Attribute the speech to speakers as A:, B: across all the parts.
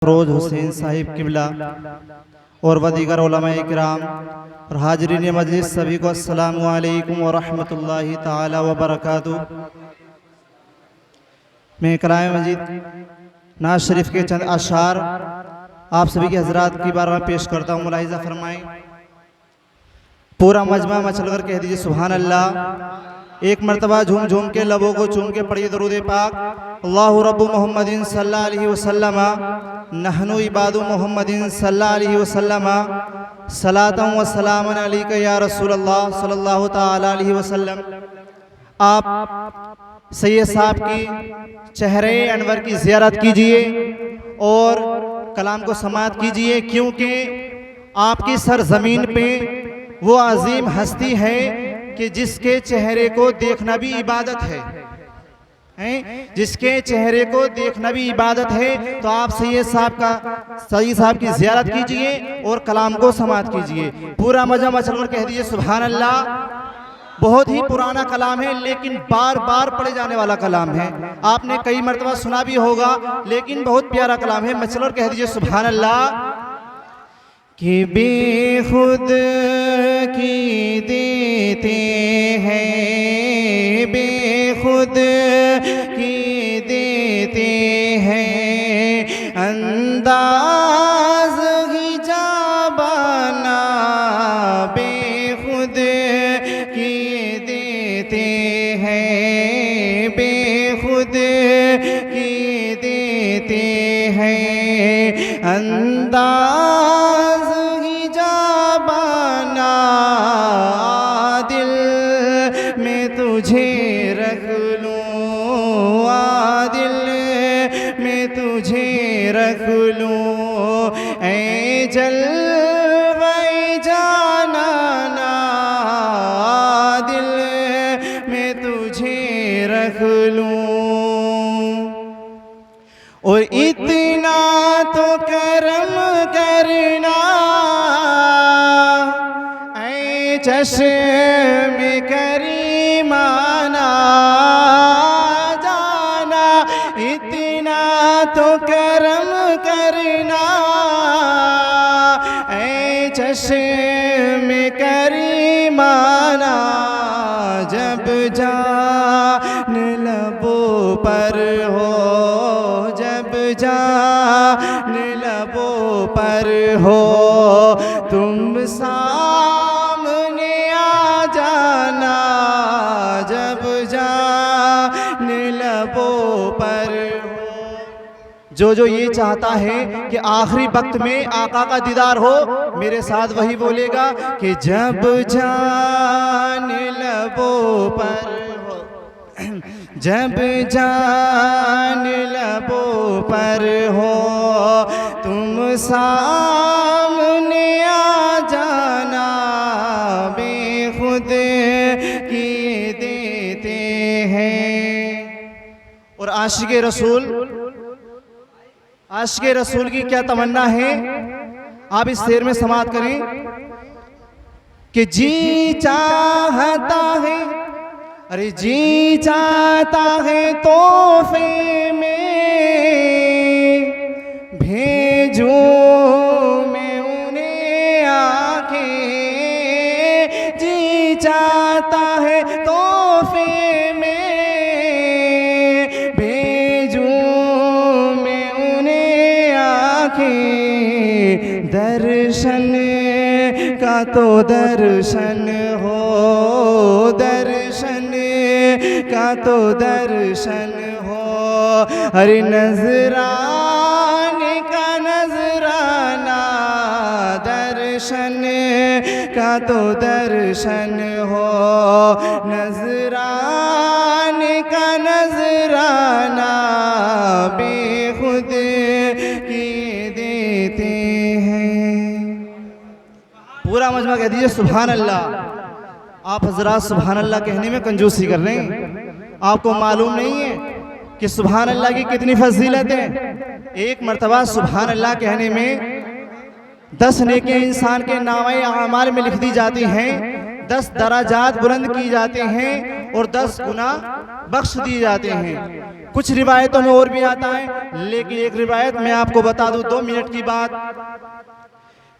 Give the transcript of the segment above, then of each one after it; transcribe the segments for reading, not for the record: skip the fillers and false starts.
A: रोज हुसैन साहिब किबला और वदीगर उलमाए किराम और हाजरीन मजलिस सभी को अस्सलामु अलैकुम व रहमतुल्लाहि ताला व बरकातुहू। मैं कलाम मजीद नाज शरीफ के चंद अशार आप सभी के हजरात की बारगाह में पेश करता हूँ। मुलाहिजा फरमाएं। पूरा मजमा मचलकर कह दीजिए सुभान अल्लाह। एक मरतबा झूम झूम के लबों को चूम के पढ़िए दरूद पाक। अल्लाहु रब्बु मुहम्मदिन सल्लल्लाहु अलैहि वसल्लम नहनु इबादु मुहम्मदिन सल्लल्लाहु अलैहि वसल्लम सलातन व सलामन अलैका या रसूल अल्लाह सल्लल्लाहु ताला अलैहि वसल्लम। आप सैयद साहब की चेहरे अनवर की ज़ियारत कीजिए और कलाम को समाअत कीजिए, क्योंकि आपकी सरजमीन पे वो अजीम हस्ती है कि जिसके चेहरे को देखना भी इबादत है, जिसके चेहरे को देखना भी इबादत है। तो आप सैयद साहब की ज़ियारत कीजिए और कलाम को समाअत कीजिए। पूरा मजा मचलकर कह दीजिए सुभान अल्लाह। बहुत ही पुराना कलाम है, लेकिन बार बार पढ़े जाने वाला कलाम है। आपने कई मरतबा सुना भी होगा, लेकिन बहुत प्यारा कलाम है। मचलकर कह दीजिए सुभान अल्लाह। कि बेखुद की देते हैं, बेखुद की देते हैं, अंदाज ही जाबाना बेखुद की देते हैं, बेखुद की देते हैं, अंदाज तुझे रख लूं, आदिल में तुझे रख लूं, ऐ जलवे जानाना आदिल में तुझे रख लूं। और इतना तो करम करना ऐ चश्मे करीमाना जाना, इतना तो करम करना ऐ चश्मे करीमाना। जब जान लबों पर हो, जब जान लबों पर हो, तुम सामने आ जाना। जब जान लबों पर हो, जो ये चाहता है कि आखिरी वक्त में आका का दीदार हो, मेरे साथ वही बोलेगा कि जब जान लबों पर हो, जब जान लबों पर हो, तुम सामने आ जाना बेखुद की देते हैं। और आशिक़े रसूल की क्या तमन्ना है, आप इस शेर में समाअत करें कि जी चाहता है, अरे जी चाहता है तोहफे में भेजूं मैं उन्हें आके, जी चाहता है तोहफे में भेजूं मैं उन्हें आके। दर्शन का तो दर्शन हो, दर्शन का तो दर्शन हो, अरे नजराने का नजराना, दर्शन का तो दर्शन हो, नजराने का नजराना बेखुद की देते हैं। पूरा मजमा कह दीजिए सुभान अल्लाह। आप हजरात सुभान अल्लाह कहने में कंजूसी कर रहे हैं। आपको मालूम नहीं है कि सुभान अल्लाह की कितनी फजीलत है। एक मरतबा सुभान अल्लाह कहने में 10 नेकी इंसान के नामे आमाल में लिख दी जाती हैं, 10 दराजात बुलंद की जाते हैं और 10 गुनाह बख्श दिए जाते हैं। कुछ रिवायतों में और भी आता है, लेकिन एक रिवायत मैं आपको बता दूं 2 मिनट की बात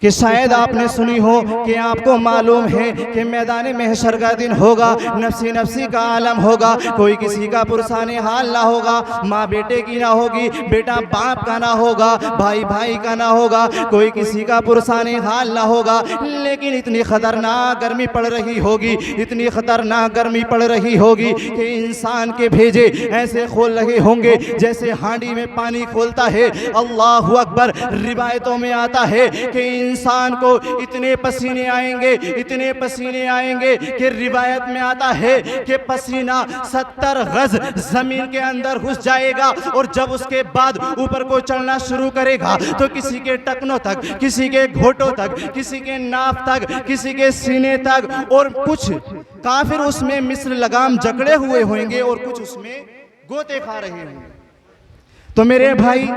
A: कि शायद आपने सुनी हो कि आपको मालूम है कि मैदान महशर का दिन होगा, नफ्सी नफ्सी का आलम होगा, कोई किसी का पुरसाने हाल ना होगा, माँ बेटे की ना होगी, बेटा बाप का ना होगा, भाई भाई का ना होगा, कोई किसी का पुरसाने हाल ना होगा। लेकिन इतनी खतरनाक गर्मी पड़ रही होगी, इतनी खतरनाक गर्मी पड़ रही होगी कि इंसान के भेजे ऐसे खोल रहे होंगे जैसे हांडी में पानी खोलता है। अल्लाह अकबर। रिवायतों में आता है कि इंसान को इतने पसीने आएंगे, इतने पसीने आएंगे कि रिवायत में आता है कि पसीना 70 गज जमीन के अंदर घुस जाएगा और जब उसके बाद ऊपर को चढ़ना शुरू करेगा तो किसी के टखनों तक, किसी के घोटों तक, किसी के नाफ तक, किसी के सीने तक, और कुछ काफिर उसमें मिस्र लगाम जकड़े हुए होंगे और कुछ उसमें गोते खा रहे होंगे। तो मेरे भाई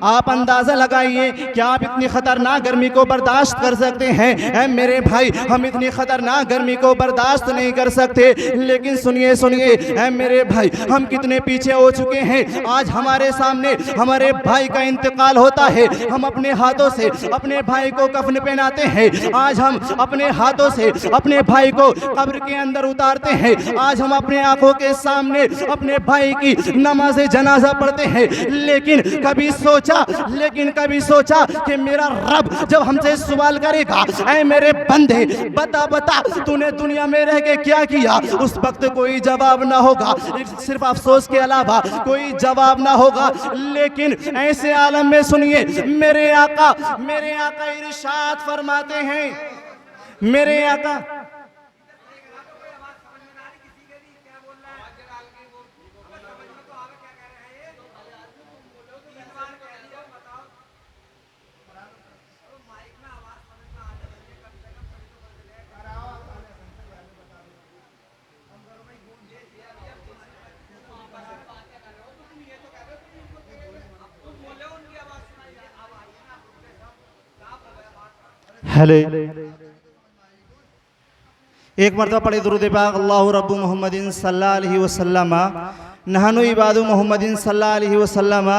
A: आप अंदाजा लगाइए कि आप इतनी खतरनाक गर्मी को बर्दाश्त कर सकते हैं। मेरे भाई हम इतनी खतरनाक गर्मी को बर्दाश्त नहीं कर सकते। लेकिन सुनिए सुनिए मेरे भाई, हम कितने पीछे हो चुके हैं। आज हमारे सामने हमारे भाई का इंतकाल होता है, हम अपने हाथों से अपने भाई को कफन पहनाते हैं। आज हम अपने हाथों से अपने भाई को कब्र के अंदर उतारते हैं। आज हम अपने आंखों के सामने अपने भाई की नमाज जनाजा पढ़ते हैं। लेकिन कभी सोचा कि मेरा रब जब हमसे सवाल करेगा, ऐ मेरे बंदे बता बता तूने दुनिया में रह के क्या किया, उस वक्त कोई जवाब ना होगा, सिर्फ अफसोस के अलावा कोई जवाब ना होगा। लेकिन ऐसे आलम में सुनिए मेरे आका इरशाद फरमाते हैं, मेरे आका हेलो, एक मरतबा पढ़े दुरूद पाक अल्लाहु रब्बु मुहम्मदिन सल्लल्लाहु अलैहि वसल्लम नहनु इबादु मुहम्मदिन सल्लल्लाहु अलैहि वसल्लम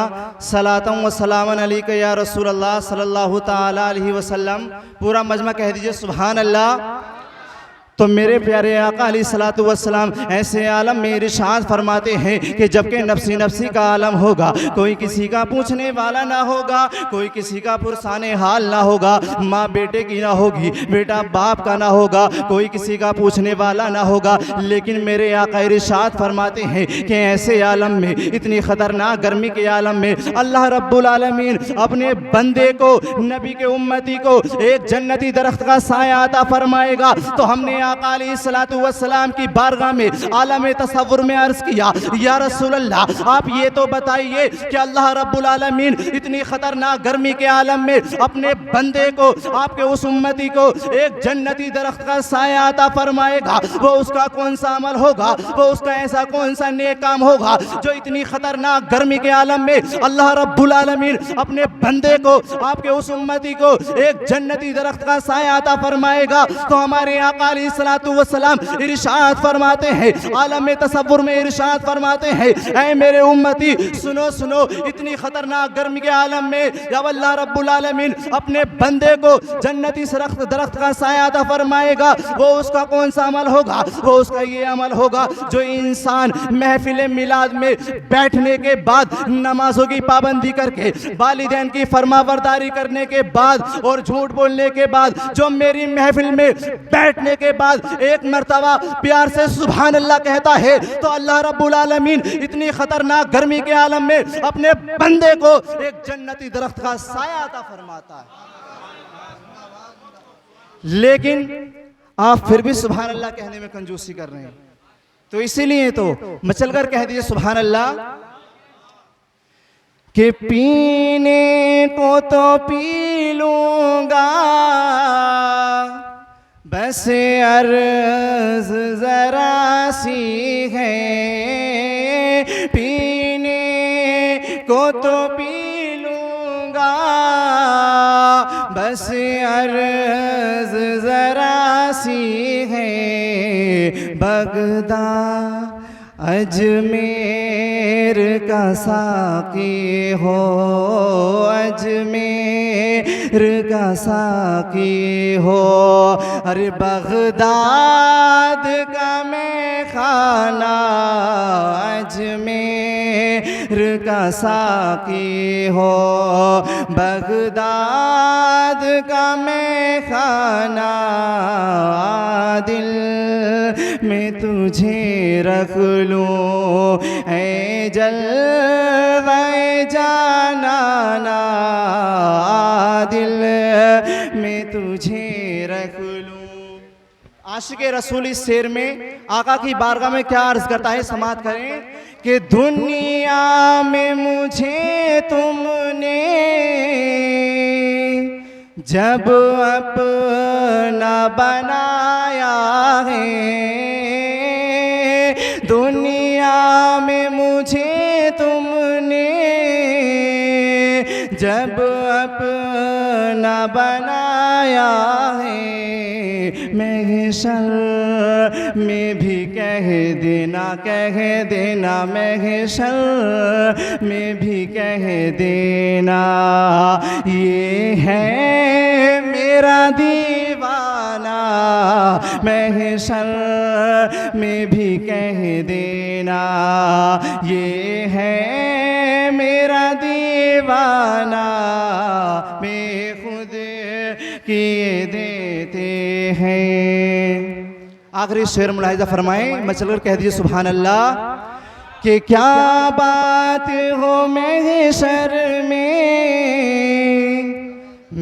A: सलातम व सलामन अलैका या रसूल अल्लाह सल्लल्लाहु ताला अलैहि वसल्लम। पूरा मजमा कह दीजिए सुभान अल्लाह। तो मेरे प्यारे आका अलैहिस्सलातु वस्सलाम ऐसे आलम में इरशाद फरमाते हैं कि जबकि नफ्सी नफ्सी का आलम होगा, कोई किसी का पूछने वाला ना होगा, कोई किसी का पुरसाने हाल ना होगा, माँ बेटे की ना होगी, बेटा बाप का ना होगा, कोई किसी का पूछने वाला ना होगा। लेकिन मेरे आका इरशाद फरमाते हैं कि ऐसे आलम में, इतनी खतरनाक गर्मी के आलम में अल्लाह रब्बुल आलमीन अपने बंदे को, नबी के उम्मती को एक जन्नती दरख्त का साया अता फरमाएगा। तो हमने आका अलैहिस्सलातु वस्सलाम की बारगाह में आलम तसव्वुर में अर्ज किया, या रसूल अल्लाह आप ये तो बताइए कि अल्लाह रब्बुल आलमीन इतनी खतरनाक गर्मी के आलम में अपने बंदे को, आपके उस उम्मती को एक जन्नती दरख्त का साया अता फरमाएगा, वो उसका कौन सा अमल होगा, वो उसका ऐसा कौन सा नेक काम होगा जो इतनी खतरनाक गर्मी के आलम में अल्लाह रब्बुल आलमीन अपने बंदे को, आपके उस उम्मती को एक जन्नती दरख्त का साया अता फरमाएगा। तो हमारे आका अलैहिस्सलातु वस्सलाम इरशाद फरमाते हैं, आलम तसव्वुर में इरशाद फरमाते हैं, ऐ मेरे उम्मती सुनो सुनो, इतनी खतरनाक गर्मी के आलम में जब अल्लाह रब्बुल आलमीन अपने बंदे को जन्नती दरख्त का साया अता फरमाएगा, वो उसका कौन सा अमल होगा, वो उसका ये अमल होगा जो इंसान महफिल मिलाद में बैठने के बाद, नमाजों की पाबंदी करके, वालिदैन की फरमाबरदारी करने के बाद और झूठ बोलने के बाद, जो मेरी महफिल में बैठने के बाद एक मर्तबा प्यार से सुभान अल्लाह कहता है, तो अल्लाह रब्बुल आलमीन इतनी खतरनाक गर्मी के आलम में अपने बंदे को एक जन्नती दरख्त का साया अता फरमाता है। लेकिन आप फिर भी सुभान अल्लाह कहने में कंजूसी कर रहे हैं। तो इसीलिए तो मचल कर कह दीजिए सुभान अल्लाह कि पीने को तो पी लूंगा, बस अर्ज़ जरा सी है, पीने को तो पी लूंगा, बस अर्ज़ जरा सी है, बगदाद अजमेर का का साकी हो, अजमेर का साकी हो, अरे बगदाद का मैं खाना, अजमेर का साकी हो, बगदाद का मैं खाना, दिल में तुझे रख लूं ऐ जलवे जानाना, दिल में तुझे रख लूं। आशिक़ रसूल इस शेर में आका की बारगाह में क्या अर्ज करता है, समाअत करें कि दुनिया में मुझे तुमने जब अपना बनाया है, दुनिया में मुझे तुमने जब अपना बनाया है, महशर में भी कह देना, महशर में भी कह देना, ये है मेरा दीवाना, महशर में भी कह देना, ये है मेरा दीवाना, बेखुद किए देते हैं। आखिरी शेर मुलाहिजा फरमाएं, मैं चलकर कह दीजिए सुभान अल्लाह, कि क्या बात हो महशर में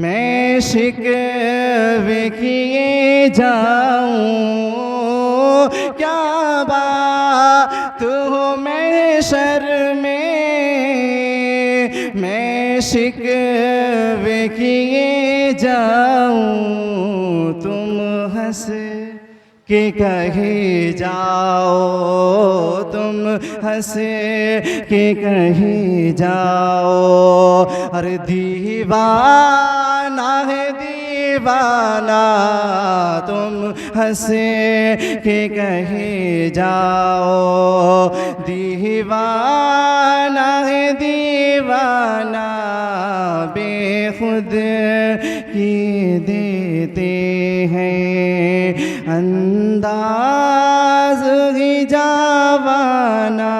A: मैं शिकवे किए जाऊं, क्या बात हो महशर में मैं शिकवे किए जाऊं, तुम हंस के कहे जाओ, तुम हंस के कहे जाओ, अरे दीवाना है दीवाना, तुम हंस के कहे जाओ, दीवाना है दीवाना, बेखुद किए देते हैं अंदाज ही जावाना,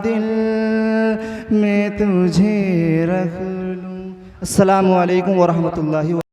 A: दिल में तुझे रख लूं। अस्सलामु अलैकुम व रहमतुल्लाहि